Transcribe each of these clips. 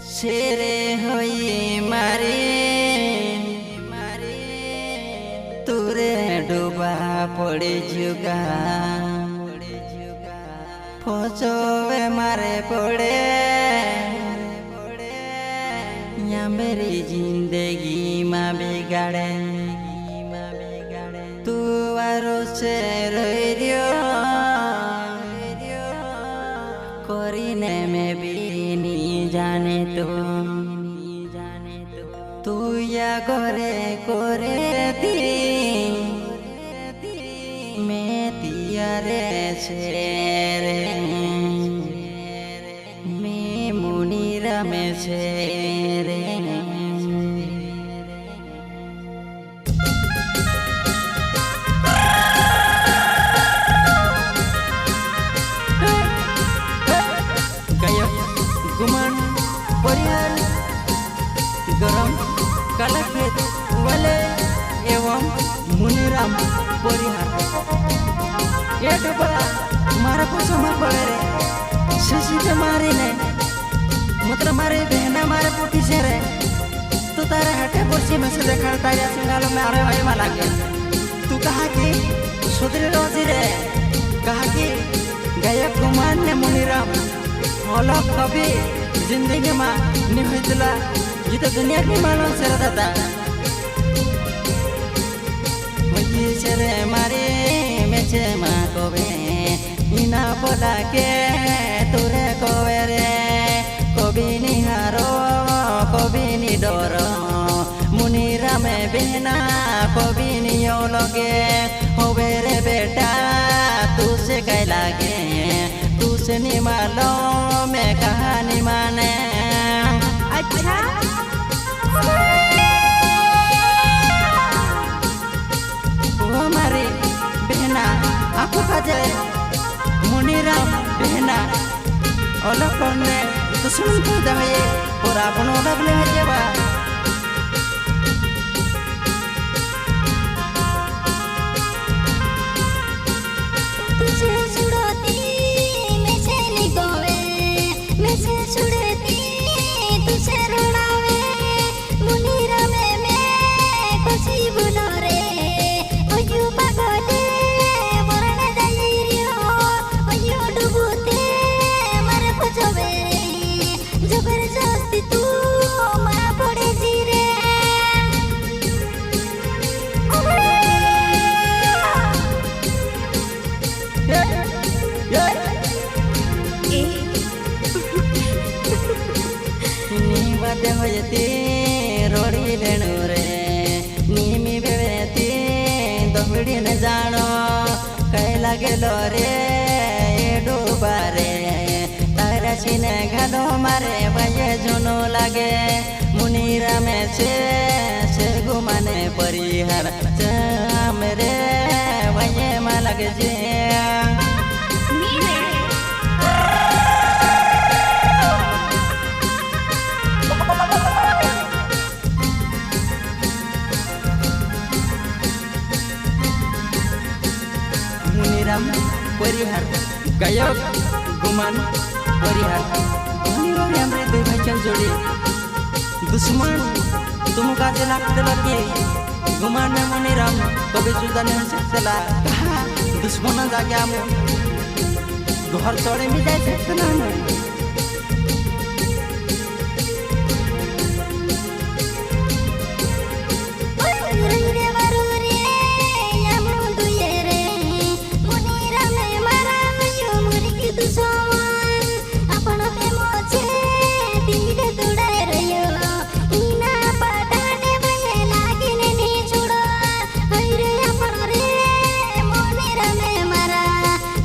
शेरे होई मारे तुरे डूबा पड़े जुगा फोचोवे मारे पड़े या मेरी जिंदगी माँ बिगाड़े तू आरो से रोइयो कोरीने में भी नहीं जाने तू या गोरे कोरे दी मैं तियारे शेरे मैं मुनीरा में शेरे गुमान परिहार गरम कलाखेत वाले एवं मुनीराम परिहार ये डूबा मारा को समर पड़े रे शशि के मारे ने मतलब मारे बहना मारे पोटी से रे तो तारे हटे कुर्सी में से देखा ताया सिंगालो में आरे भाई माला के तू कहा कि सुधरे रोजी रे कहा कि गायक गुमान ने मुनीराम अलग कभी जिंदगी में नहीं हुईला ये तो दुनिया की मालूम से रहता था मुझे चले मारे में चेमा कोबे इना बोला के तुरे कोबे रे कभी नहीं हारो कभी नहीं डरो मुनीरा में बिना कभी नहीं लगे होबे रे बेटा तुझसे कह लागे तुझसे नहीं मालूम मैं कहानी माने अच्छा वो हमारी बहना आपको कहे मुनीराम बहना अलग करने दुश्मन को दे और अपन अलग ले जावा तुझे छुड़ाती मैं से नहीं गोवे मैं से छुड़ाती तुझे रुलावे मुनीरा में मैं खुशी बुला रे ओयू पागले मरण जाइरियो ओयू डुबुते मर खोजवे जबरदस्ती तू मां पड़े जी रे बाते हो जती रोड़ी लेनु रे नीमी बेबेती दमड़ी न जानो कह लगे लो रे डूबा रे तारा सीने घालो मारे बजे जुनो लगे मुनीरा में से घुमाने परिहार मेरे बजे मा लगे जे मुनीराम परिहार गायक गुमान परिहार मुनीराम हमरे दो भाई चल जोड़ी दुश्मन तुम का जला लगे गुमान में मुनीराम कभी जुदा नहीं हो सकता दुश्मन जाके हम घर चढ़े में जा सकते ना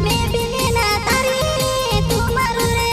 मैं भी ना तारी तू मारू रे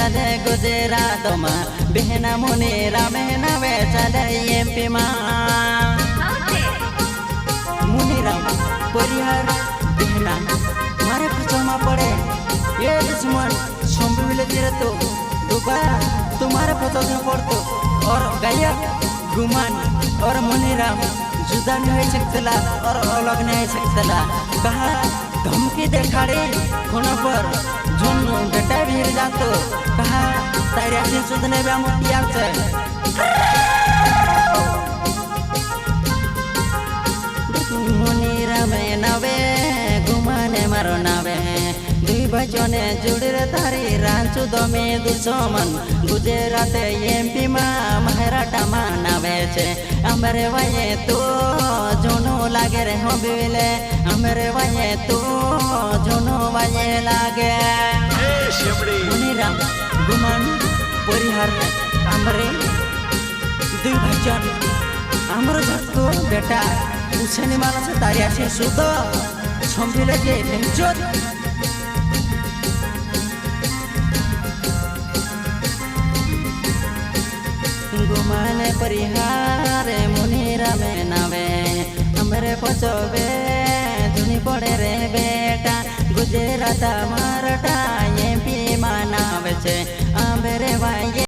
ચાલે ગુજરાતમાં બહેના મુનિરા મહેનાવે ચાલે એમપીમાં મુનિરામ પરિહાર બહેના મારે પૂછવામાં પડે એ દુશ્મન સંભવિલે તેરે તો ડૂબા तुम्हारे पता नहीं पड़तो और गायक गुमान और मुनिराम जुदा नहीं हो सकता और अलग नहीं हो सकता कहा धमकी देखाड़े कोना पर जोन बेटा भी जातो कहा तारी आशीष सुधने भी मोटी आवছে मुनिराम नावे गुमाने मारो नावे दुई बजने जुड़े तारी रांचू दमे दुश्मन गुजरात एमपी में महाराटा मानावे छे अमरे वाये तो जोनो लागे रे हो बिले अमरे वाये तो जोनो वाये लागे मुनिराम गुमान परिहार अमरे दुई बजन अमर झटको बेटा उछनी माला से तारी आशी सुध संभिले जे बेंचोत गुमाने परिहार मुनिराम नावे हमरे पचोवे धुनी पड़े रे बेटा गुजरात मराठा एमपी मानावे छे अमरे वाये।